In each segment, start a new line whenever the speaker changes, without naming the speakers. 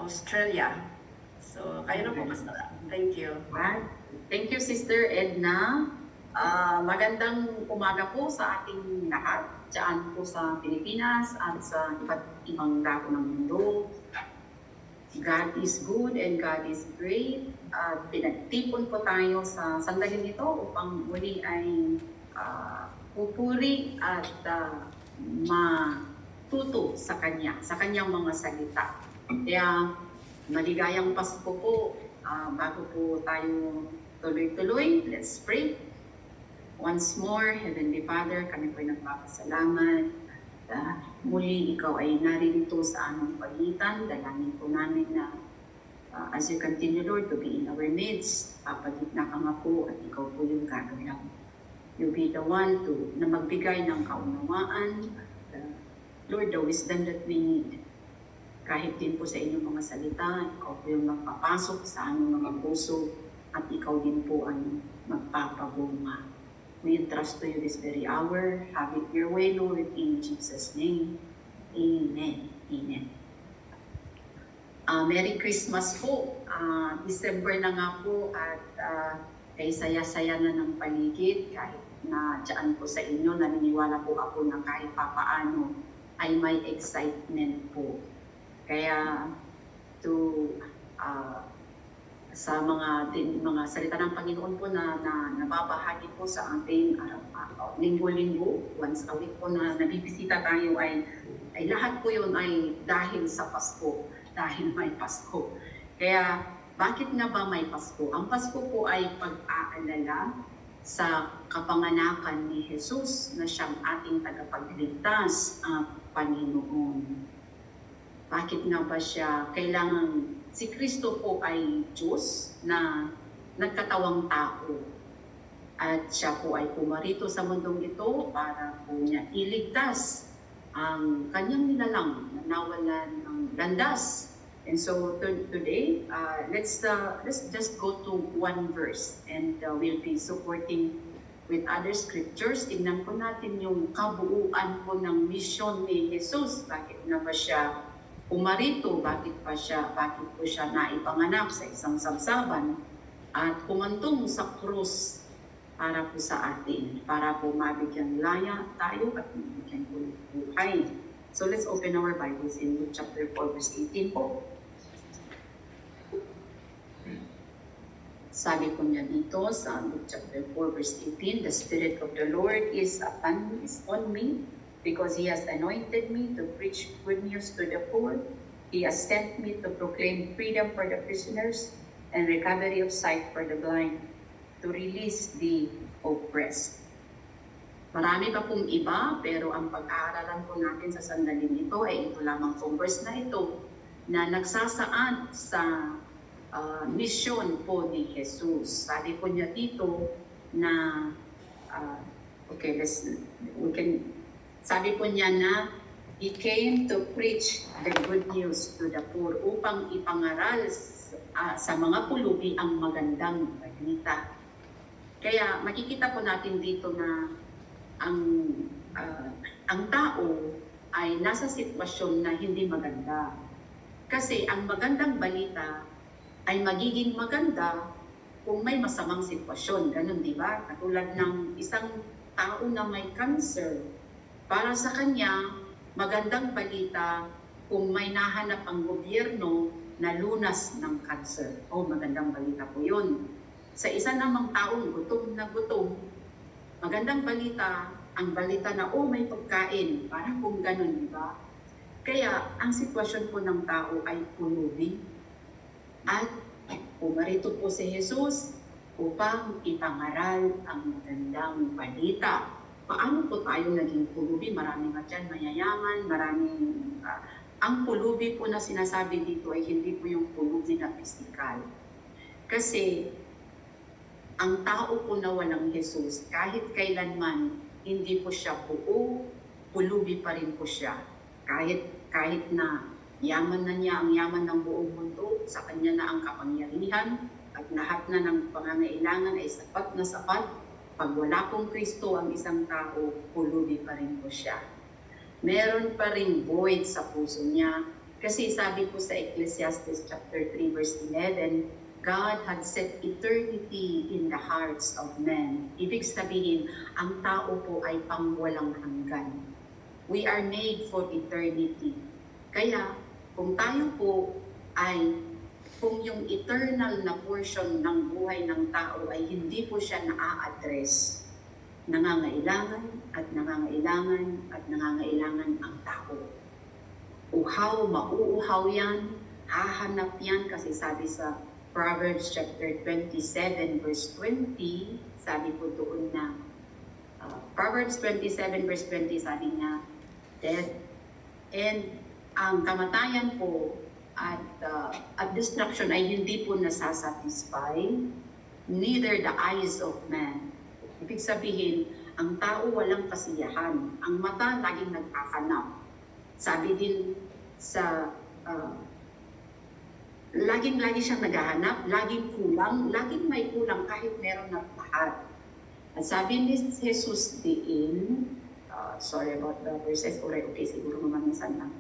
Australia. So, kayo na po, Pastor. Thank you.
Thank you, Sister Edna. Magandang umaga po sa ating lahat, dyan po sa Pilipinas at sa iba't ibang dako ng mundo. God is good and God is great. Pinagtipon po tayo sa sandaling ito upang muli ay pupuri at matuto sa kanyang mga salita. Kaya maligayang Pasko po. Bago po tayo tuloy-tuloy, let's pray. Once more, Heavenly Father, kami po ay nagpapasalamat. Muli ikaw ay naririto sa aming pagitan. Dalangin po namin na as you continue, Lord, to be in our midst, papagitna ka nga po at ikaw po yung gagawin. You be the one na magbigay ng kaunawaan. Lord, the wisdom that we need. Kahit din po sa inyong mga salita, ikaw po yung magpapasok sa aming mga puso at ikaw din po ang magpapabunga. We entrust to you this very hour. Have it your way, Lord, in Jesus' name. Amen. Amen. Merry Christmas po. December na nga po at kay saya-saya na ng paligid. Kahit na dyan po sa inyo, naniniwala po ako na kahit papaano ay may excitement po. Kaya sa mga salita ng Panginoon po na nababahagi po sa ating linggo-linggo, once a week po na nabibisita tayo ay lahat po yun ay dahil sa Pasko, dahil may Pasko. Kaya bakit nga ba may Pasko? Ang Pasko po ay pag-aalala sa kapanganakan ni Jesus na siyang ating tagapagligtas at Panginoon. Bakit nga ba siya kailangan? Si Kristo po ay Diyos na nagkatawang tao. At siya po ay pumarito sa mundong ito para po niya iligtas ang kanyang nilalang na nawalan ng landas. And so today, let's just go to one verse and we'll be supporting with other scriptures. Tingnan po natin yung kabuuan po ng mission ni Jesus. Bakit na ba siya pumarito, bakit po siya naipanganak sa isang sabsaban at kumantong sa krus para po sa atin, para po mabigyan laya tayo at mabigyan po buhay. So let's open our Bibles in Luke chapter 4 verse 18 po. Sabi po niya dito sa Luke chapter 4 verse 18, "The Spirit of the Lord is on me, because He has anointed me to preach good news to the poor. He has sent me to proclaim freedom for the prisoners and recovery of sight for the blind, to release the oppressed." Marami pa pong iba, pero ang pag-aaralan po natin sa sandaling ito ay ito lamang pong verse na ito na nagsasaad sa mission po ni Jesus. Sabi po niya dito na sabi po niya na He came to preach the good news to the poor, upang ipangaral sa mga pulubi ang magandang balita. Kaya makikita po natin dito na ang tao ay nasa sitwasyon na hindi maganda. Kasi ang magandang balita ay magiging maganda kung may masamang sitwasyon. Ganun, di ba? Katulad ng isang tao na may cancer. Para sa kanya, magandang balita kung may nahanap ang gobyerno na lunas ng cancer. Magandang balita po yun. Sa isa namang taong gutom na gutom, magandang balita, ang balita na may pagkain. Parang kung ganun, di ba? Kaya ang sitwasyon po ng tao ay pulubi. At pumarito po si Jesus upang ipangaral ang magandang balita. Paano po tayo naging pulubi? Maraming nga dyan, mayayaman, ang pulubi po na sinasabi dito ay hindi po yung pulubi na physical. Kasi ang tao po na walang Jesus, kahit kailanman, hindi po siya buo, pulubi pa rin po siya. Kahit na yaman na niya ang yaman ng buong mundo, sa kanya na ang kapangyarihan, at lahat na ng pangangailangan ay sapat na sapat. Pag wala pong Kristo ang isang tao, pulubi pa rin po siya. Meron pa rin void sa puso niya Kasi sabi po sa Ecclesiastes chapter 3 verse 11, God had set eternity in the hearts of men. Ibig sabihin, ang tao po ay pangwalang hanggan. We are made for eternity. Kaya, kung tayo po ay, kung yung eternal na portion ng buhay ng tao ay hindi po siya na-address, nangangailangan at nangangailangan at nangangailangan ang tao. Uhaw, mauuhaw yan, hahanap yan kasi sabi sa Proverbs chapter 27 verse 20, sabi po doon na, Proverbs 27 verse 20 sabi niya, death and ang kamatayan po at destruction ay hindi po nasasatisfy, neither the eyes of man. Ibig sabihin, ang tao walang kasiyahan, ang mata laging naghahanap. Sabi din sa laging-lagi siyang naghahanap, laging kulang, laging may kulang kahit meron na lahat. At sabi ni Jesus din, sorry about the verses, okay, siguro mamanisan lang.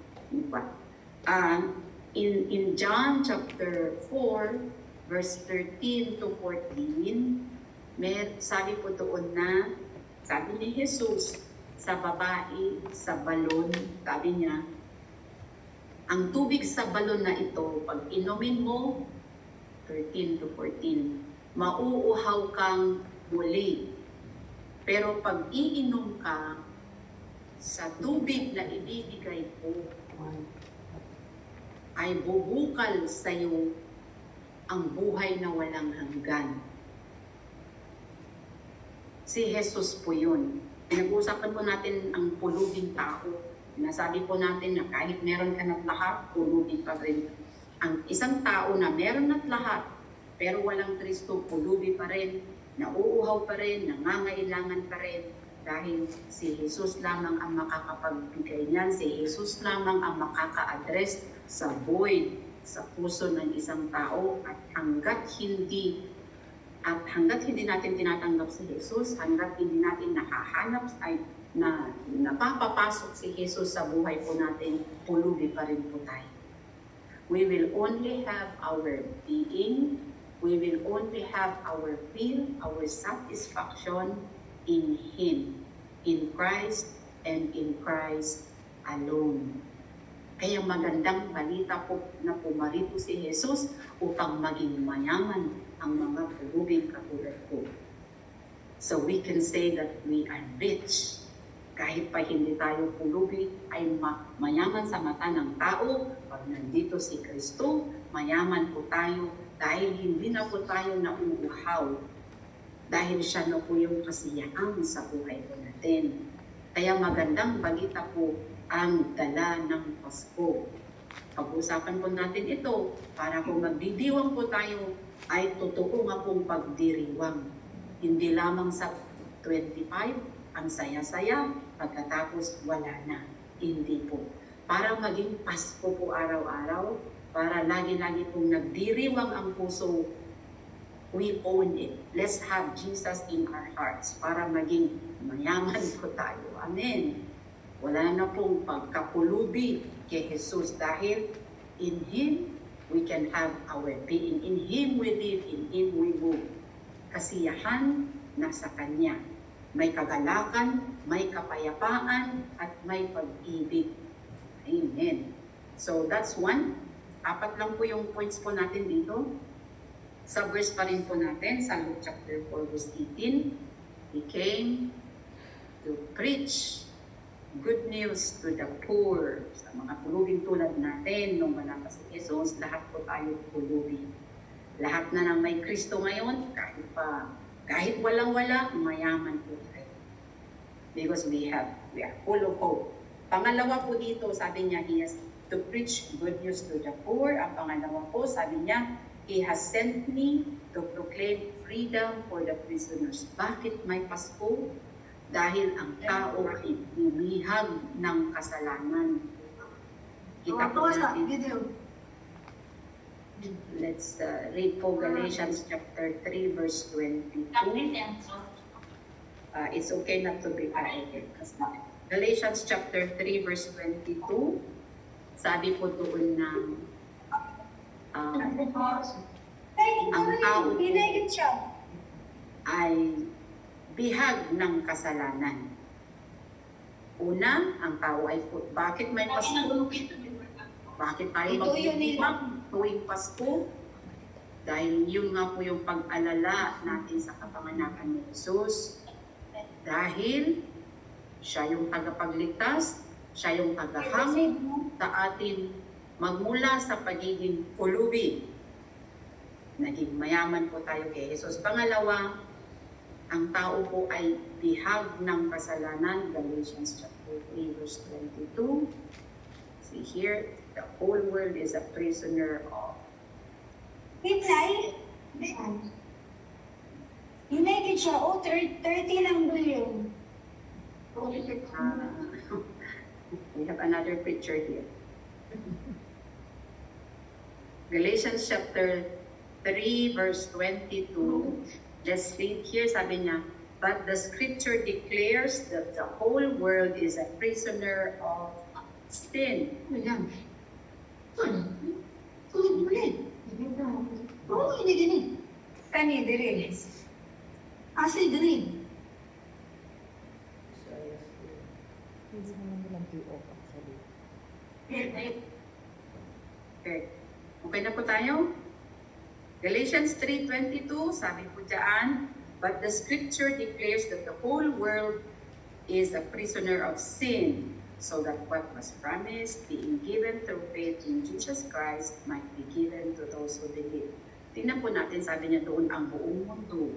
In John chapter 4, verse 13 to 14, sabi po doon na, sabi ni Jesus sa babae, sa balon, sabi niya, ang tubig sa balon na ito, pag inumin mo, 13 to 14, mauuhaw kang muli. Pero pag iinom ka sa tubig na ibibigay ko, ay bubukal sa iyo ang buhay na walang hanggan. Si Jesus po yun. Pinag-uusapan po natin ang pulubing tao. Nasabi po natin na kahit meron ka na lahat, pulubi pa rin. Ang isang tao na meron na lahat, pero walang Kristo, pulubi pa rin, nauuhaw pa rin, nangangailangan pa rin. Dahil si Jesus lamang ang makakapagbigay niyan, si Jesus lamang ang makaka-address sa void, sa puso ng isang tao. At hanggat hindi natin tinatanggap si Jesus, hanggat hindi natin nakahanap ay na napapapasok si Jesus sa buhay po natin, pulubi pa rin po tayo. We will only have our being, we will only have our feel, our satisfaction in Him, in Christ and in Christ alone. Kaya magandang balita po na pumarito si Jesus upang maging mayaman ang mga pulubing katulad ko. So we can say that we are rich. Kahit pa hindi tayo pulubi, ay mayaman sa mata ng tao. Pag nandito si Kristo, mayaman po tayo dahil hindi na po tayo nauuhaw. Dahil siya na po yung kasiyahan sa buhay po natin. Kaya magandang balita po ang dala ng Pasko. Pag-usapan po natin ito para kung magdidiwang po tayo ay totoo nga pong pagdiriwang. Hindi lamang sa 25, ang saya-saya, pagkatapos wala na. Hindi po. Para maging Pasko po araw-araw, para lagi-lagi pong nagdiriwang ang puso, we own it. Let's have Jesus in our hearts para maging mayaman po tayo. Amen. Wala na pong pagkapulubi kay Jesus dahil in Him we can have our being. In Him we live, in Him we move. Kasiyahan nasa Kanya. May kagalakan, may kapayapaan, at may pag-ibig. Amen. So that's one. 4 lang po yung points po natin dito. Sa verse pa rin po natin, sa Luke chapter 4 verse 18, He came to preach good news to the poor. Sa mga pulubing tulad natin, nung wala pa si Jesus, lahat po tayo pulubi. Lahat na ng may Kristo ngayon, kahit walang-wala, mayaman po tayo. Because we are full of hope. Pangalawa po dito, sabi niya, He has to preach good news to the poor. Ang pangalawa po, sabi niya, He has sent me to proclaim freedom for the prisoners. Bakit may Pasko? Dahil ang tao ay lumihag ng kasalanan. Kita po natin. Let's read po Galatians chapter 3 verse 22. It's okay not to be okay. Galatians chapter 3 verse 22. Sabi po doon na ang tao po ay bihag ng kasalanan. Una, ang tao ay bakit may Pasko? Bakit tayo magbibihag tuwing Pasko? Dahil yun nga po yung pag-alala natin sa kapanganakan ni Jesus. Dahil siya yung tagapagligtas, siya yung tagahang sa atin magmula sa pagiging pulubi. Naging mayaman po tayo kay Jesus. Pangalawa, ang tao po ay bihag ng kasalanan. Galatians chapter 3 verse 22. See here, the whole world is a prisoner of
United siya, 30 lang billion.
We have another picture here. Galatians chapter 3 verse 22. Let's read here, sabi niya, but the scripture declares that the whole world is a prisoner of sin.
Oo, hindi din. Kani, dire. Asi, dire.
Hindi naman nilang PO actually.
Okay. Okay na po tayo? Galatians 3:22, sabi po dyan, but the scripture declares that the whole world is a prisoner of sin, so that what was promised, being given through faith in Jesus Christ, might be given to those who believe. Tingnan po natin, sabi niya doon, ang buong mundo.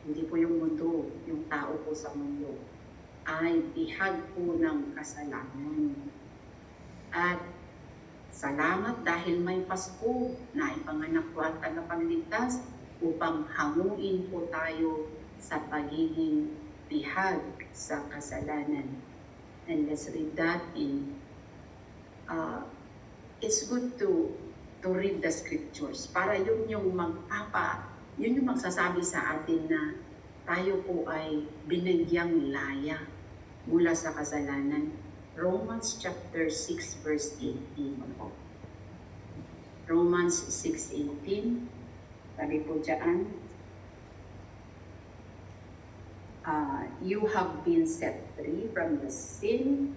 Hindi po yung mundo, yung tao po sa mundo, ay bihag po ng kasalanan. At salamat dahil may Pasko na ipanganak po ang tagapagligtas upang hanguin po tayo sa pagiging bihag sa kasalanan. And let's read that in, it's good to read the scriptures para yun yung yun yung magsasabi sa atin na tayo po ay binigyang laya mula sa kasalanan. Romans chapter 6 verse 18. Romans 6:18. Sabi po dyan, you have been set free from sin,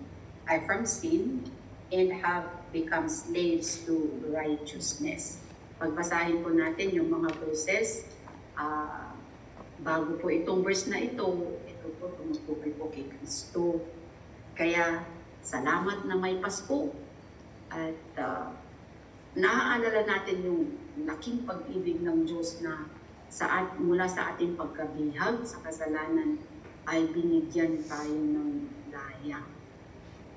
and have become slaves to righteousness. Pagbasahin po natin yung mga verses, bago po itong verse na ito po tumutukoy po kay Kristo. Kaya salamat na may Pasko at naaalala natin yung laking pag-ibig ng Diyos na mula sa ating pagkabihag sa kasalanan ay binigyan tayo ng laya.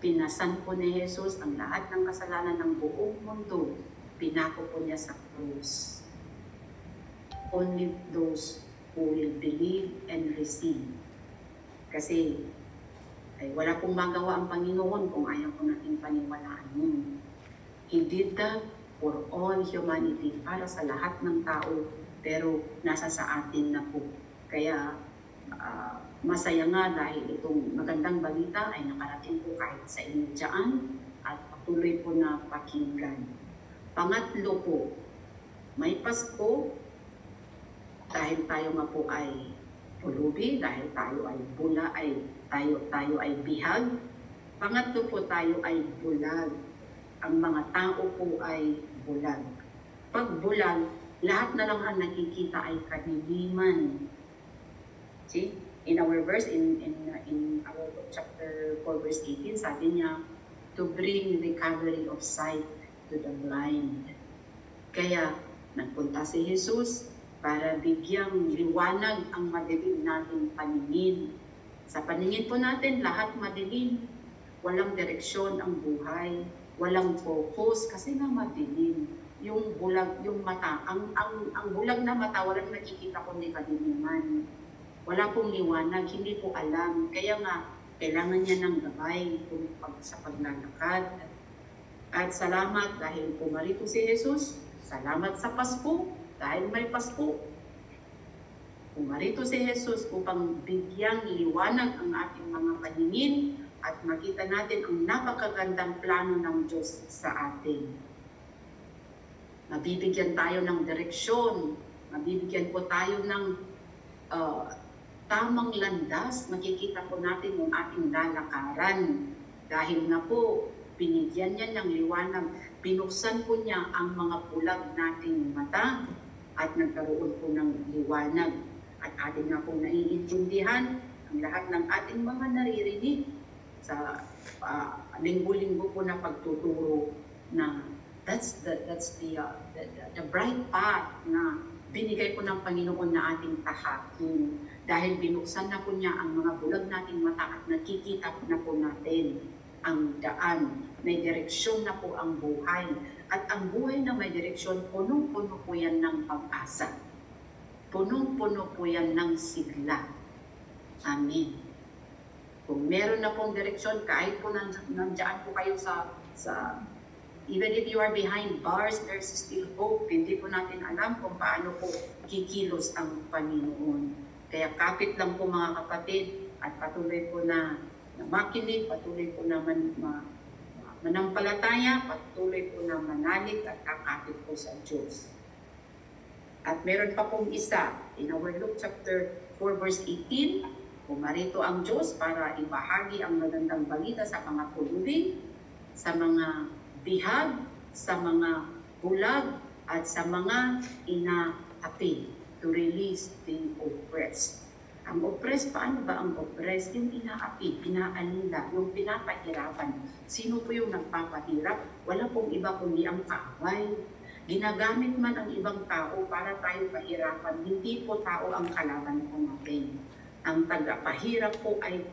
Pinasan po ni Jesus ang lahat ng kasalanan ng buong mundo. Pinako po niya sa krus. Only those who will believe and receive. Kasi ay wala pong magawa ang Panginoon kung ayaw po natin paniwalaan yun. He did that for all humanity, para sa lahat ng tao, pero nasa sa atin na po. Kaya masaya nga dahil itong magandang balita ay nakarating po kahit sa inyo dyan at patuloy po na pakinggan. Pangatlo po, may Pasko dahil tayo nga po ay pulubi, dahil tayo ay tayo ay bihag. Pangatlo po, tayo ay bulag. Ang mga tao po ay bulag. Pag bulag, lahat na lang ang nakikita ay kadiliman. See? In our verse, in our chapter 4 verse 18, sabi niya, to bring recovery of sight to the blind. Kaya nagpunta si Jesus para bigyang liwanag ang madilim nating paningin. Sa paningin po natin, lahat madilim. Walang direksyon ang buhay. Walang focus kasi nga madilim. Yung bulag, yung mata, ang bulag na mata, walang nakikita kundi kadiliman. Wala pong liwanag, hindi po alam. Kaya nga, kailangan niya ng gabay sa paglalakad. At salamat dahil pumarito si Jesus. Salamat sa Pasko dahil may Pasko. Pumarito si Jesus upang bigyang liwanag ang ating mga paningin at makita natin ang napakagandang plano ng Diyos sa atin. Mabibigyan tayo ng direksyon, mabibigyan po tayo ng tamang landas, makikita po natin yung ating lalakaran. Dahil na po, binigyan niya ng liwanag, binuksan po niya ang mga bulag nating mata at nagkaroon po ng liwanag. At atin nga pong naiintindihan ang lahat ng ating mga naririnig sa linggo-linggo po na pagtuturo na that's the bright path na binigay po ng Panginoon na ating tahakin. Dahil binuksan na po niya ang mga bulag nating mata at nakikita na po natin ang daan. May direksyon na po ang buhay. At ang buhay na may direksyon, punong-puno po yan ng pag-asa. Punong-puno po yan ng sigla. Amen. Kung meron na pong direksyon, kahit po nandiyan po kayo sa even if you are behind bars, there's still hope. Hindi po natin alam kung paano po kikilos ang Panginoon. Kaya kapit lang po mga kapatid at patuloy po na makinig, patuloy po na manampalataya, patuloy po na manalig at kakapit po sa Diyos. At meron pa pong isa, in our Luke chapter 4 verse 18, pumarito ang Diyos para ibahagi ang magandang balita sa mga pulubi, sa mga bihag, sa mga bulag, at sa mga inaapi, to release the oppressed. Ang oppressed, paano ba ang oppressed? Yung inaapi, pinaalila, yung pinapahirapan. Sino po yung nagpapahirap? Wala pong iba kundi ang kaaway. Ginagamit man ang ibang tao para tayo pahirapan, hindi po tao ang kalaban po natin. Ang tagapahirap po ay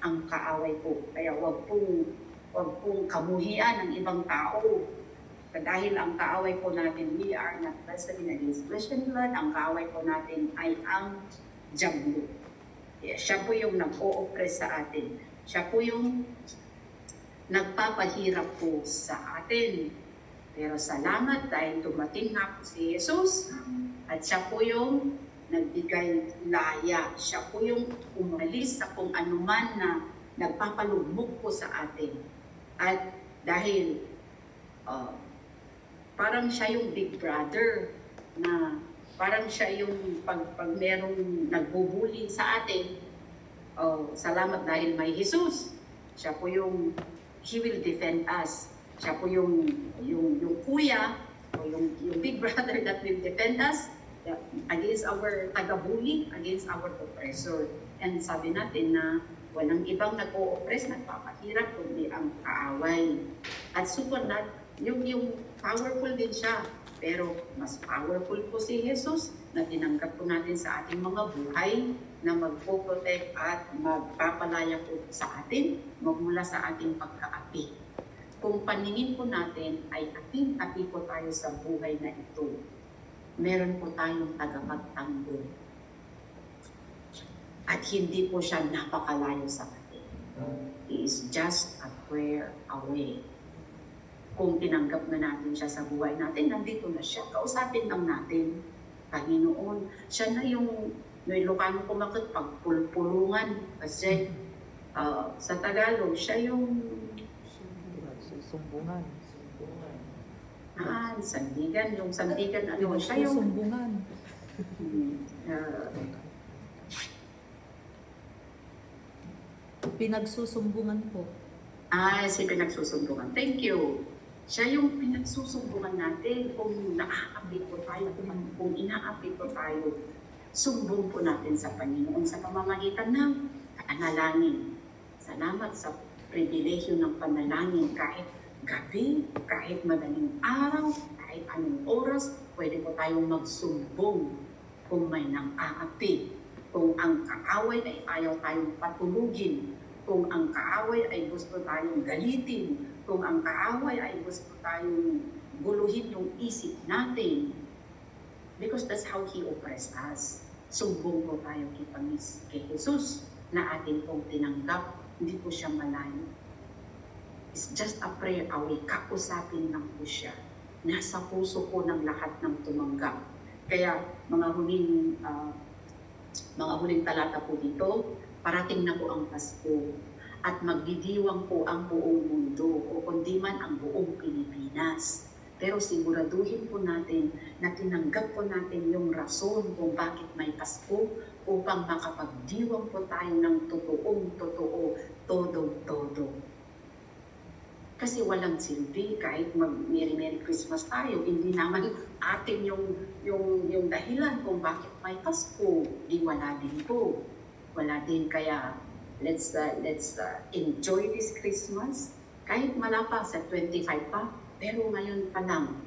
ang kaaway po. Kaya wag pong kamuhian ng ibang tao. Dahil ang kaaway po natin, we are not wrestling against flesh and blood. Ang kaaway po natin ay ang Diablo. Siya po yung nag-o-oppress sa atin. Siya po yung nagpapahirap po sa atin. Pero salamat dahil dumating na po si Jesus at siya po yung nagbigay laya. Siya po yung umalis sa kung anuman na nagpapalugmok po sa atin. At dahil parang siya yung big brother na parang siya yung pag merong nagbubuli sa atin, salamat dahil may Jesus. Siya po yung, He will defend us. Siya po yung kuya, o yung big brother that will defend us against our taga-bully, against our oppressor. And sabi natin na walang ibang nag-o-oppress, nagpapahirap, kundi ang kaaway. At super na, yung powerful din siya. Pero mas powerful po si Jesus na tinanggap po natin sa ating mga buhay na magpo-protect at magpapalaya po sa atin magmula sa ating pagkaapi. Kung paningin po natin ay ating-api po tayo sa buhay na ito, meron po tayong tagapagtanggol. At hindi po siya napakalayo sa atin. He is just a prayer away. Kung tinanggap na natin siya sa buhay natin, nandito na siya. Kausapin lang natin, Panginoon. Siya na yung Ilocano kumakit pagpulpulungan. Kasi sa Tagalog, siya yung
Sumbungan.
Sandigan. Yung sandigan, ano, siya yung
Sumbungan. Pinagsusumbungan po.
Si pinagsusumbungan. Thank you. Siya yung pinagsusumbungan natin kung naaapi po tayo, kung inaapi po tayo, sumbong po natin sa Panginoon sa pamamagitan ng panalangin. Salamat sa pribilehyo ng panalangin kahit gabi, kahit madaling araw, kahit anong oras, pwede po tayong magsumbong kung may nang-aapi. Kung ang kaaway ay ayaw tayong patulugin, kung ang kaaway ay gusto tayong galitin, kung ang kaaway ay gusto tayong guluhin yung isip natin. Because that's how He oppressed us. Sumbong po tayo kay Jesus na atin pong tinanggap. Hindi po siya malayo. It's just a prayer away. Kausapin lang po siya. Nasa puso po ng lahat ng tumanggap. Kaya mga huling talata po dito, parating na po ang Pasko. at magdidiwang po ang buong mundo o kundi man ang buong Pilipinas. Pero siguraduhin po natin na tinanggap po natin yung rason kung bakit may Pasko upang makapagdiwang po tayo ng totoong-totoo, todo-todo. Kasi walang silbi kahit mag-Merry Christmas tayo, hindi naman atin yung dahilan kung bakit may Pasko. Di wala din po. Wala din, kaya let's enjoy this Christmas. Kahit wala pa sa 25 pa, pero ngayon pa lang,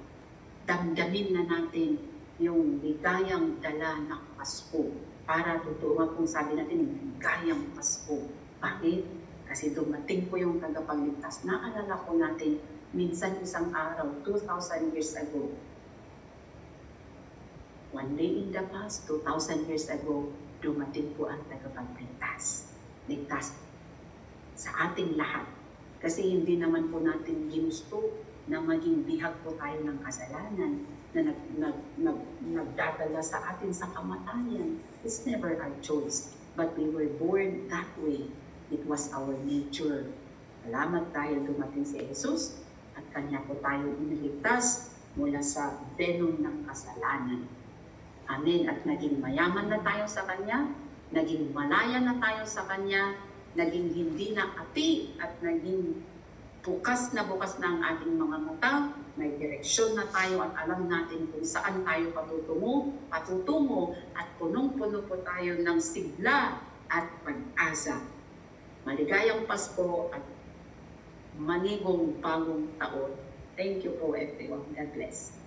damdamin na natin yung ligayang dala ng Pasko. Para totoo nga kung sabi natin, ligayang Pasko. Bakit? Kasi dumating po yung tagapagligtas. Naalala ko natin, minsan isang araw, 2,000 years ago. One day in the past, 2,000 years ago, dumating po ang tagapagligtas. Ligtas sa ating lahat. Kasi hindi naman po natin ginusto na maging bihag po tayo ng kasalanan na nagdadala sa atin sa kamatayan. It's never our choice. But we were born that way. It was our nature. Salamat dahil dumating si Jesus at kanya po tayo iniligtas mula sa venom ng kasalanan. Amen. At naging mayaman na tayo sa kanya, naging malaya na tayo sa kanya, naging hindi na api at naging bukas na ang ating mga mata, may direksyon na tayo at alam natin kung saan tayo patutungo at punong-puno po tayo ng sigla at pag-asa. Maligayang Pasko at manigong bagong taon. Thank you po everyone. God bless.